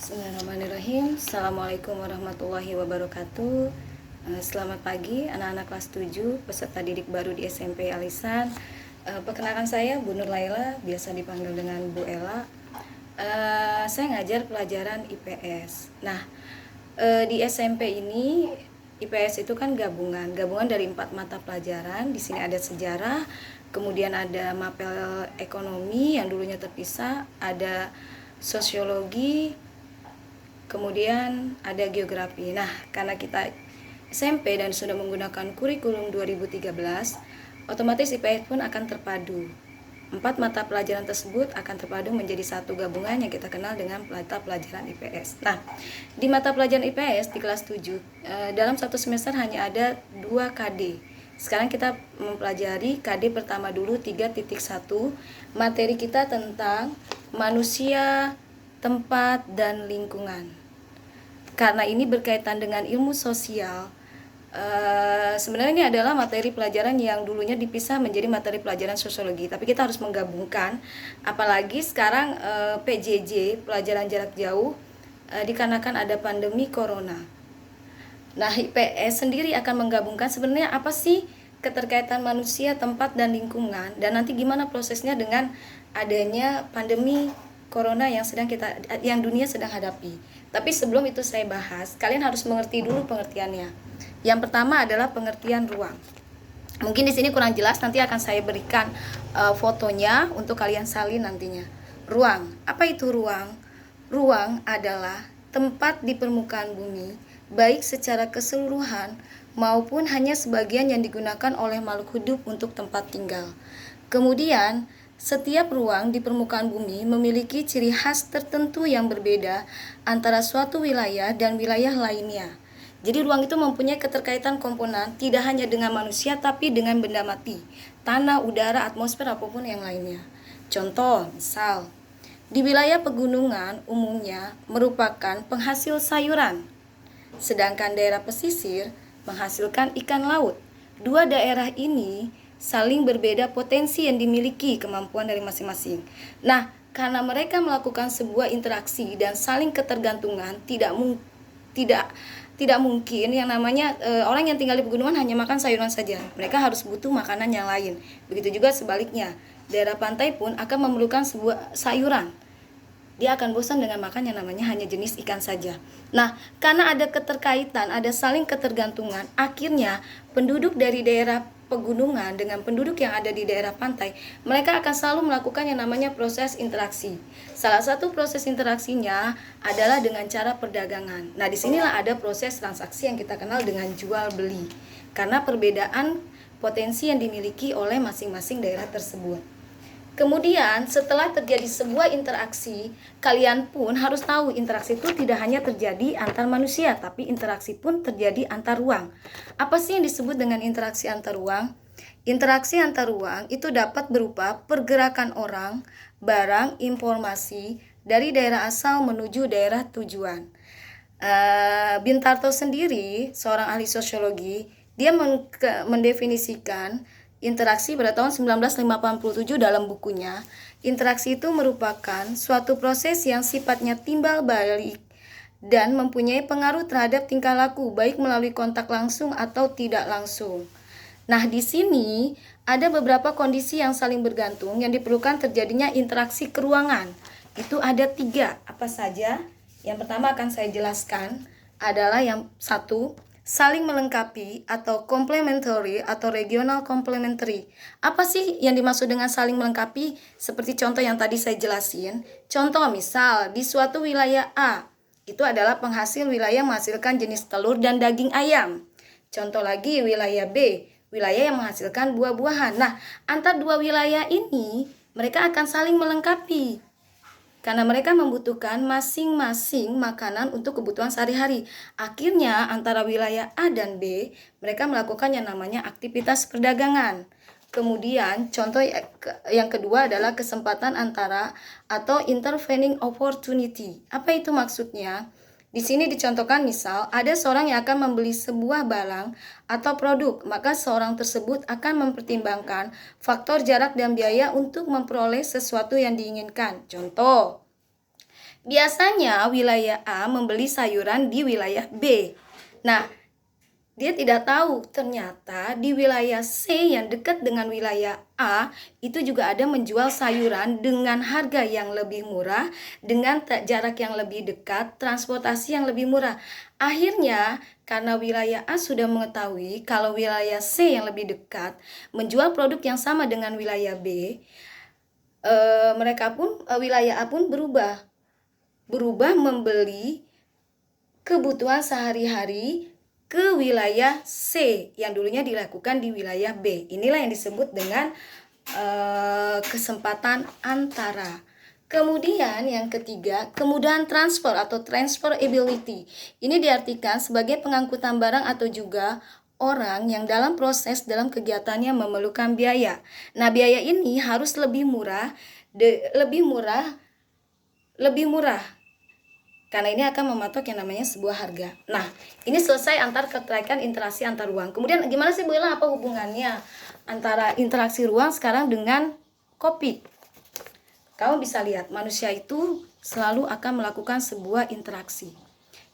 Bismillahirrahmanirrahim. Assalamualaikum warahmatullahi wabarakatuh. Selamat pagi anak-anak kelas 7 peserta didik baru di SMP Alisan. Perkenalkan saya Bu Nur Laila, biasa dipanggil dengan Bu Ella. Saya ngajar pelajaran IPS. Nah, di SMP ini IPS itu kan gabungan dari 4 mata pelajaran. Di sini ada sejarah, kemudian ada mapel ekonomi yang dulunya terpisah, ada sosiologi, kemudian ada geografi. Nah, karena kita SMP dan sudah menggunakan kurikulum 2013, otomatis IPS pun akan terpadu. 4 mata pelajaran tersebut akan terpadu menjadi satu gabungan yang kita kenal dengan mata pelajaran IPS. Nah, di mata pelajaran IPS di kelas 7, dalam satu semester hanya ada 2 KD. Sekarang kita mempelajari KD pertama dulu 3.1. Materi kita tentang manusia, tempat, dan lingkungan. Karena ini berkaitan dengan ilmu sosial, sebenarnya ini adalah materi pelajaran yang dulunya dipisah menjadi materi pelajaran sosiologi, tapi kita harus menggabungkan, apalagi sekarang PJJ, pelajaran jarak jauh, dikarenakan ada pandemi corona. Nah, IPS sendiri akan menggabungkan sebenarnya apa sih keterkaitan manusia, tempat, dan lingkungan, dan nanti gimana prosesnya dengan adanya pandemi corona yang dunia sedang hadapi. Tapi sebelum itu saya bahas, kalian harus mengerti dulu pengertiannya. Yang pertama adalah pengertian ruang. Mungkin di sini kurang jelas, nanti akan saya berikan fotonya untuk kalian salin nantinya. Ruang, apa itu ruang? Ruang adalah tempat di permukaan bumi, baik secara keseluruhan maupun hanya sebagian yang digunakan oleh makhluk hidup untuk tempat tinggal. Kemudian, setiap ruang di permukaan bumi memiliki ciri khas tertentu yang berbeda antara suatu wilayah dan wilayah lainnya. Jadi ruang itu mempunyai keterkaitan komponen tidak hanya dengan manusia tapi dengan benda mati, tanah, udara, atmosfer, apapun yang lainnya. Contoh, misal, di wilayah pegunungan umumnya merupakan penghasil sayuran, sedangkan daerah pesisir menghasilkan ikan laut. Dua daerah ini saling berbeda potensi yang dimiliki kemampuan dari masing-masing. Nah, karena mereka melakukan sebuah interaksi dan saling ketergantungan, tidak mungkin yang namanya orang yang tinggal di pegunungan hanya makan sayuran saja. Mereka harus butuh makanan yang lain. Begitu juga sebaliknya, daerah pantai pun akan memerlukan sebuah sayuran. Dia akan bosan dengan makan yang namanya hanya jenis ikan saja. Nah, karena ada keterkaitan, ada saling ketergantungan, akhirnya penduduk dari daerah pegunungan dengan penduduk yang ada di daerah pantai, mereka akan selalu melakukan yang namanya proses interaksi. Salah satu proses interaksinya adalah dengan cara perdagangan. Nah, disinilah ada proses transaksi yang kita kenal dengan jual beli. Karena perbedaan potensi yang dimiliki oleh masing-masing daerah tersebut. Kemudian setelah terjadi sebuah interaksi, kalian pun harus tahu interaksi itu tidak hanya terjadi antar manusia, tapi interaksi pun terjadi antar ruang. Apa sih yang disebut dengan interaksi antar ruang? Interaksi antar ruang itu dapat berupa pergerakan orang, barang, informasi dari daerah asal menuju daerah tujuan. Bintarto sendiri, seorang ahli sosiologi, dia mendefinisikan interaksi pada tahun 1987 dalam bukunya. Interaksi itu merupakan suatu proses yang sifatnya timbal balik dan mempunyai pengaruh terhadap tingkah laku, baik melalui kontak langsung atau tidak langsung. Nah, di sini ada beberapa kondisi yang saling bergantung yang diperlukan terjadinya interaksi keruangan. Itu ada 3. Apa saja? Yang pertama akan saya jelaskan adalah yang satu, saling melengkapi atau complementary atau regional complementary. Apa sih yang dimaksud dengan saling melengkapi? Seperti contoh yang tadi saya jelasin. Contoh misal di suatu wilayah A, itu adalah penghasil wilayah menghasilkan jenis telur dan daging ayam. Contoh lagi wilayah B, wilayah yang menghasilkan buah-buahan. Nah, antar dua wilayah ini mereka akan saling melengkapi. Karena mereka membutuhkan masing-masing makanan untuk kebutuhan sehari-hari. Akhirnya antara wilayah A dan B, mereka melakukan yang namanya aktivitas perdagangan. Kemudian contoh yang kedua adalah kesempatan antara atau intervening opportunity. Apa itu maksudnya? Di sini dicontohkan misal ada seorang yang akan membeli sebuah barang atau produk, maka seorang tersebut akan mempertimbangkan faktor jarak dan biaya untuk memperoleh sesuatu yang diinginkan. Contoh, Biasanya wilayah A membeli sayuran di wilayah B. Nah, dia tidak tahu ternyata di wilayah C yang dekat dengan wilayah A itu juga ada menjual sayuran dengan harga yang lebih murah, dengan jarak yang lebih dekat, transportasi yang lebih murah. Akhirnya karena wilayah A sudah mengetahui kalau wilayah C yang lebih dekat menjual produk yang sama dengan wilayah B, wilayah A pun berubah membeli kebutuhan sehari-hari ke wilayah C yang dulunya dilakukan di wilayah B. Inilah yang disebut dengan kesempatan antara. Kemudian yang ketiga, kemudahan transport atau transferability. Ini diartikan sebagai pengangkutan barang atau juga orang yang dalam dalam kegiatannya memerlukan biaya. Nah, biaya ini harus lebih murah karena ini akan mematok yang namanya sebuah harga. Nah, ini selesai keterkaitan interaksi antar ruang. Kemudian gimana sih Bu Ella, apa hubungannya antara interaksi ruang sekarang dengan kopi? Kamu bisa lihat, manusia itu selalu akan melakukan sebuah interaksi.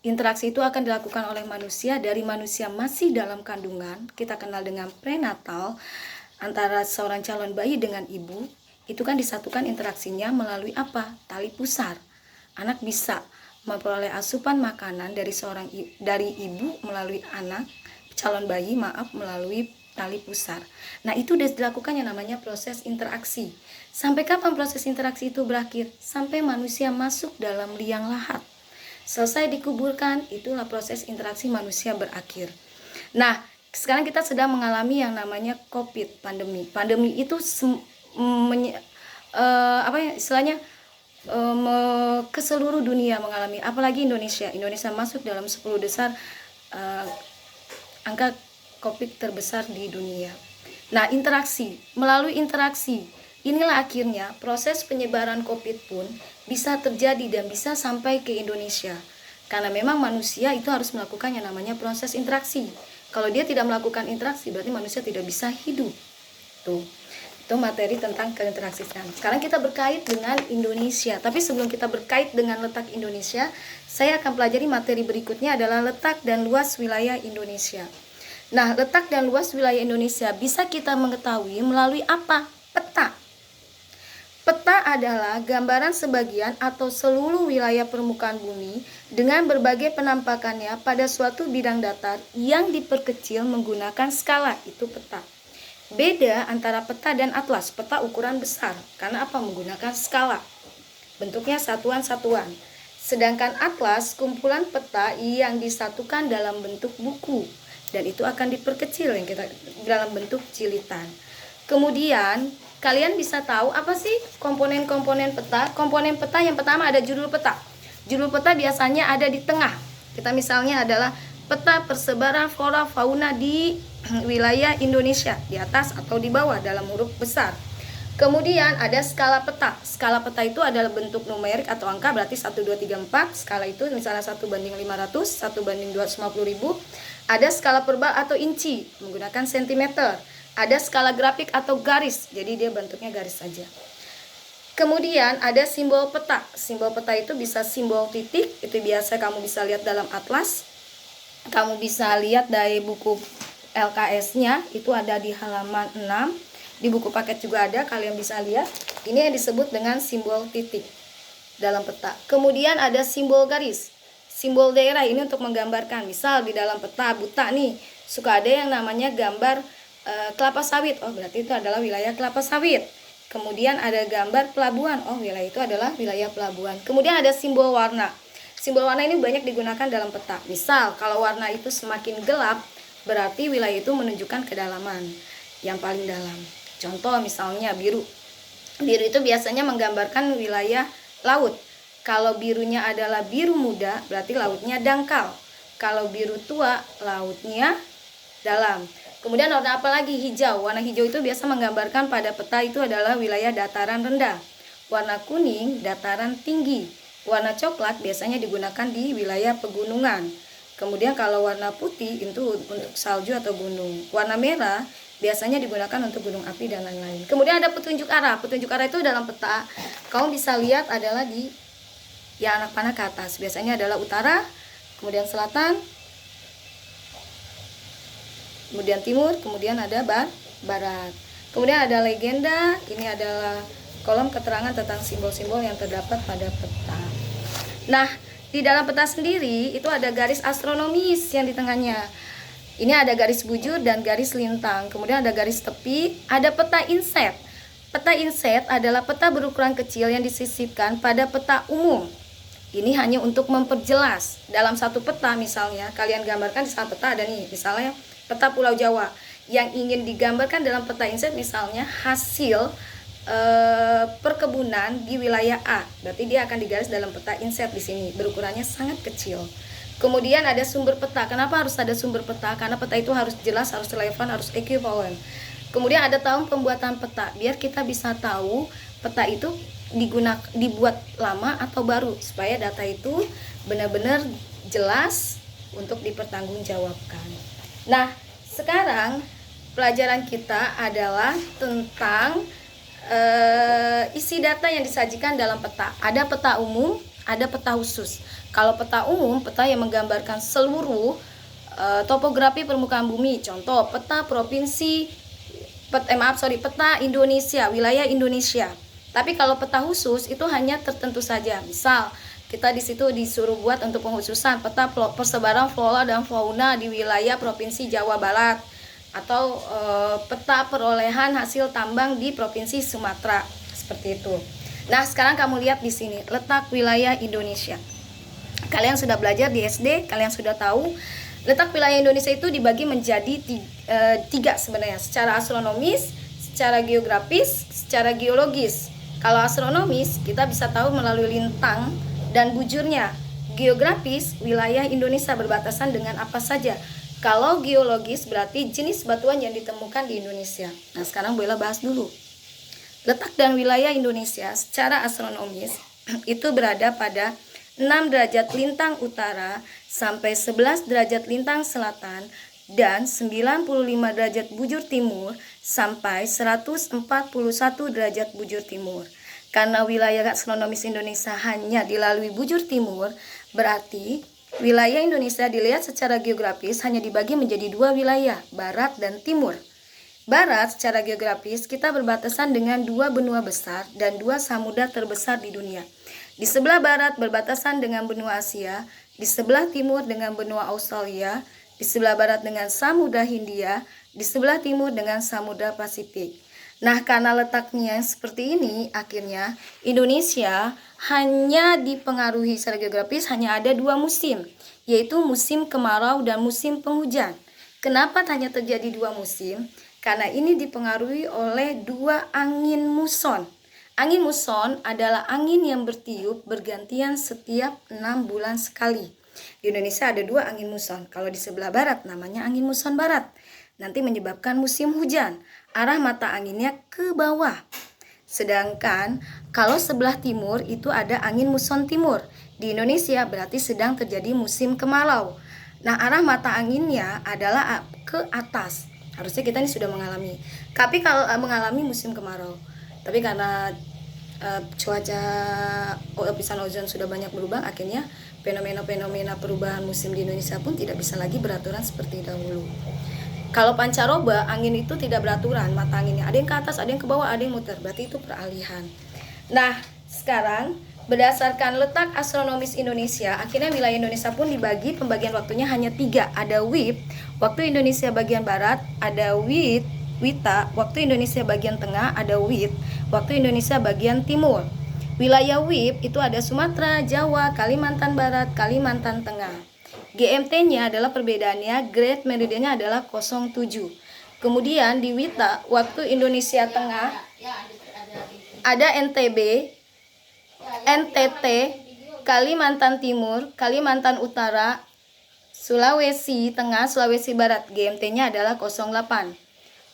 Interaksi itu akan dilakukan oleh manusia dari manusia masih dalam kandungan, kita kenal dengan prenatal, antara seorang calon bayi dengan ibu, itu kan disatukan interaksinya melalui apa? Tali pusar. Anak bisa memperoleh asupan makanan dari ibu melalui calon bayi melalui tali pusar. Nah, itu sudah dilakukan yang namanya proses interaksi. Sampai kapan proses interaksi itu berakhir? Sampai manusia masuk dalam liang lahat. Selesai dikuburkan, itulah proses interaksi manusia berakhir. Nah, sekarang kita sedang mengalami yang namanya COVID, pandemi. Pandemi itu ke seluruh dunia mengalami, apalagi Indonesia masuk dalam 10 besar angka COVID terbesar di dunia. Nah, melalui interaksi inilah akhirnya proses penyebaran COVID pun bisa terjadi dan bisa sampai ke Indonesia, karena memang manusia itu harus melakukan yang namanya proses interaksi. Kalau dia tidak melakukan interaksi, berarti manusia tidak bisa hidup. Itu materi tentang keinteraksian. Sekarang kita berkait dengan Indonesia. Tapi sebelum kita berkait dengan letak Indonesia, saya akan pelajari materi berikutnya adalah letak dan luas wilayah Indonesia. Nah, letak dan luas wilayah Indonesia bisa kita mengetahui melalui apa? Peta. Peta adalah gambaran sebagian atau seluruh wilayah permukaan bumi dengan berbagai penampakannya pada suatu bidang datar yang diperkecil menggunakan skala, itu peta. Beda antara peta dan atlas. Peta ukuran besar, karena apa? Menggunakan skala. Bentuknya satuan-satuan. Sedangkan atlas kumpulan peta yang disatukan dalam bentuk buku, dan itu akan diperkecil yang kita dalam bentuk jilitan. Kemudian kalian bisa tahu apa sih komponen-komponen peta? Komponen peta yang pertama ada judul peta. Judul peta biasanya ada di tengah. Kita misalnya adalah peta persebaran flora fauna di wilayah Indonesia, di atas atau di bawah dalam huruf besar. Kemudian ada skala peta. Skala peta itu adalah bentuk numerik atau angka, berarti 1, 2, 3, 4. Skala itu misalnya 1:500, 1:250.000. Ada skala perbal atau inci, menggunakan sentimeter. Ada skala grafik atau garis, jadi dia bentuknya garis saja. Kemudian ada simbol peta. Simbol peta itu bisa simbol titik, itu biasa kamu bisa lihat dalam atlas. Kamu bisa lihat dari buku LKS-nya, itu ada di halaman 6. Di buku paket juga ada, kalian bisa lihat. Ini yang disebut dengan simbol titik dalam peta. Kemudian ada simbol garis. Simbol daerah ini untuk menggambarkan. Misal di dalam peta buta nih, suka ada yang namanya gambar kelapa sawit. Oh, berarti itu adalah wilayah kelapa sawit. Kemudian ada gambar pelabuhan. Oh, wilayah itu adalah wilayah pelabuhan. Kemudian ada simbol warna. Simbol warna ini banyak digunakan dalam peta. Misal kalau warna itu semakin gelap, berarti wilayah itu menunjukkan kedalaman yang paling dalam. Contoh misalnya biru. Biru itu biasanya menggambarkan wilayah laut. Kalau birunya adalah biru muda, berarti lautnya dangkal. Kalau biru tua, lautnya dalam. Kemudian warna apa lagi? Hijau. Warna hijau itu biasa menggambarkan pada peta itu adalah wilayah dataran rendah. Warna kuning, dataran tinggi. Warna coklat biasanya digunakan di wilayah pegunungan. Kemudian kalau warna putih itu untuk salju atau gunung. Warna merah biasanya digunakan untuk gunung api dan lain-lain. Kemudian ada petunjuk arah. Petunjuk arah itu dalam peta kamu bisa lihat adalah di yang anak panah ke atas. Biasanya adalah utara, kemudian selatan, kemudian timur, kemudian ada barat. Kemudian ada legenda, ini adalah kolom keterangan tentang simbol-simbol yang terdapat pada peta. Nah, di dalam peta sendiri itu ada garis astronomis yang di tengahnya. Ini ada garis bujur dan garis lintang. Kemudian ada garis tepi, ada peta inset. Peta inset adalah peta berukuran kecil yang disisipkan pada peta umum. Ini hanya untuk memperjelas. Dalam satu peta misalnya, kalian gambarkan di satu peta ada nih, misalnya peta Pulau Jawa. Yang ingin digambarkan dalam peta inset misalnya hasil perkebunan di wilayah A. Berarti dia akan digaris dalam peta inset di sini. Berukurannya sangat kecil. Kemudian ada sumber peta. Kenapa harus ada sumber peta? Karena peta itu harus jelas, harus relevan, harus equivalent. Kemudian ada tahun pembuatan peta. Biar kita bisa tahu peta itu dibuat lama atau baru, supaya data itu benar-benar jelas untuk dipertanggungjawabkan. Nah, sekarang pelajaran kita adalah tentang isi data yang disajikan dalam peta. Ada peta umum, ada peta khusus. Kalau peta umum, peta yang menggambarkan seluruh topografi permukaan bumi. Contoh, peta provinsi, peta Indonesia, wilayah Indonesia. Tapi kalau peta khusus itu hanya tertentu saja. Misal, kita di situ disuruh buat untuk pengkhususan peta persebaran flora dan fauna di wilayah provinsi Jawa Barat, atau peta perolehan hasil tambang di provinsi Sumatera, seperti itu. Nah, sekarang kamu lihat di sini letak wilayah Indonesia. Kalian sudah belajar di SD, kalian sudah tahu letak wilayah Indonesia itu dibagi menjadi tiga sebenarnya, secara astronomis, secara geografis, secara geologis. Kalau astronomis kita bisa tahu melalui lintang dan bujurnya. Geografis, wilayah Indonesia berbatasan dengan apa saja. Kalau geologis berarti jenis batuan yang ditemukan di Indonesia. Nah, sekarang Bella bahas dulu. Letak dan wilayah Indonesia secara astronomis itu berada pada 6 derajat lintang utara sampai 11 derajat lintang selatan dan 95 derajat bujur timur sampai 141 derajat bujur timur. Karena wilayah astronomis Indonesia hanya dilalui bujur timur, berarti wilayah Indonesia dilihat secara geografis hanya dibagi menjadi dua wilayah, barat dan timur. Barat secara geografis kita berbatasan dengan dua benua besar dan dua samudra terbesar di dunia. Di sebelah barat berbatasan dengan benua Asia, di sebelah timur dengan benua Australia, di sebelah barat dengan samudra Hindia, di sebelah timur dengan samudra Pasifik. Nah, karena letaknya seperti ini, akhirnya Indonesia hanya dipengaruhi secara geografis hanya ada dua musim, yaitu musim kemarau dan musim penghujan. Kenapa hanya terjadi dua musim? Karena ini dipengaruhi oleh dua angin muson. Angin muson adalah angin yang bertiup bergantian setiap 6 bulan sekali. Di Indonesia ada dua angin muson. Kalau di sebelah barat namanya angin muson barat. Nanti menyebabkan musim hujan. Arah mata anginnya ke bawah. Sedangkan kalau sebelah timur itu ada angin muson timur. Di Indonesia berarti sedang terjadi musim kemarau. Nah, arah mata anginnya adalah ke atas. Harusnya kita ini sudah mengalami. Tapi kalau mengalami musim kemarau. Tapi karena cuaca lapisan ozon sudah banyak berubah, akhirnya fenomena-fenomena perubahan musim di Indonesia pun tidak bisa lagi beraturan seperti dahulu. Kalau pancaroba, angin itu tidak beraturan, mata anginnya ada yang ke atas, ada yang ke bawah, ada yang muter, berarti itu peralihan. Nah, sekarang berdasarkan letak astronomis Indonesia, akhirnya wilayah Indonesia pun dibagi, pembagian waktunya hanya 3. Ada WIB, waktu Indonesia bagian barat, ada WITA, waktu Indonesia bagian tengah, ada WIT, waktu Indonesia bagian timur. Wilayah WIB itu ada Sumatera, Jawa, Kalimantan Barat, Kalimantan Tengah. GMT-nya adalah perbedaannya, grade meridiannya adalah 07. Kemudian di WITA, waktu Indonesia Tengah, ada NTB, NTT, Kalimantan Timur, Kalimantan Utara, Sulawesi Tengah, Sulawesi Barat. GMT-nya adalah 08.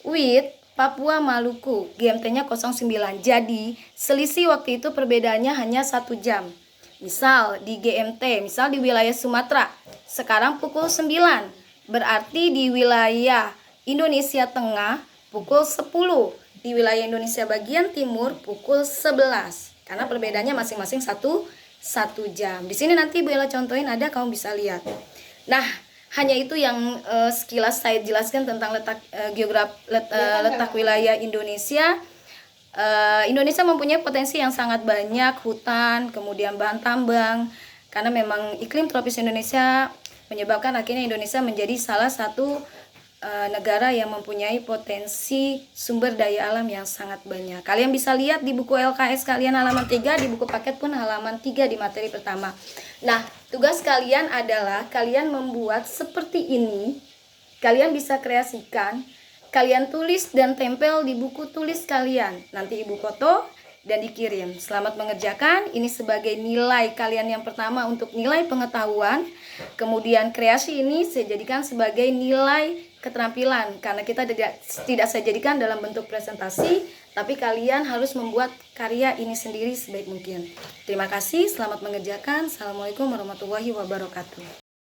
WIT, Papua Maluku, GMT-nya 09. Jadi, selisih waktu itu perbedaannya hanya 1 jam. Misal di GMT, misal di wilayah Sumatera, sekarang pukul 9. Berarti di wilayah Indonesia Tengah pukul 10. Di wilayah Indonesia bagian timur pukul 11. Karena perbedaannya masing-masing 1 1 jam. Di sini nanti Bu Ella contohin ada, kamu bisa lihat. Nah, hanya itu yang sekilas saya jelaskan tentang letak letak wilayah Indonesia. Indonesia mempunyai potensi yang sangat banyak, hutan, kemudian bahan tambang. Karena memang iklim tropis Indonesia menyebabkan akhirnya Indonesia menjadi salah satu negara yang mempunyai potensi sumber daya alam yang sangat banyak. Kalian bisa lihat di buku LKS kalian halaman 3, di buku paket pun halaman 3 di materi pertama. Nah, tugas kalian adalah kalian membuat seperti ini. Kalian bisa kreasikan, kalian tulis dan tempel di buku tulis kalian. Nanti Ibu foto dan dikirim. Selamat mengerjakan. Ini sebagai nilai kalian yang pertama untuk nilai pengetahuan. Kemudian kreasi ini saya jadikan sebagai nilai keterampilan, karena kita tidak saya jadikan dalam bentuk presentasi, tapi kalian harus membuat karya ini sendiri sebaik mungkin. Terima kasih, selamat mengerjakan. Assalamualaikum warahmatullahi wabarakatuh.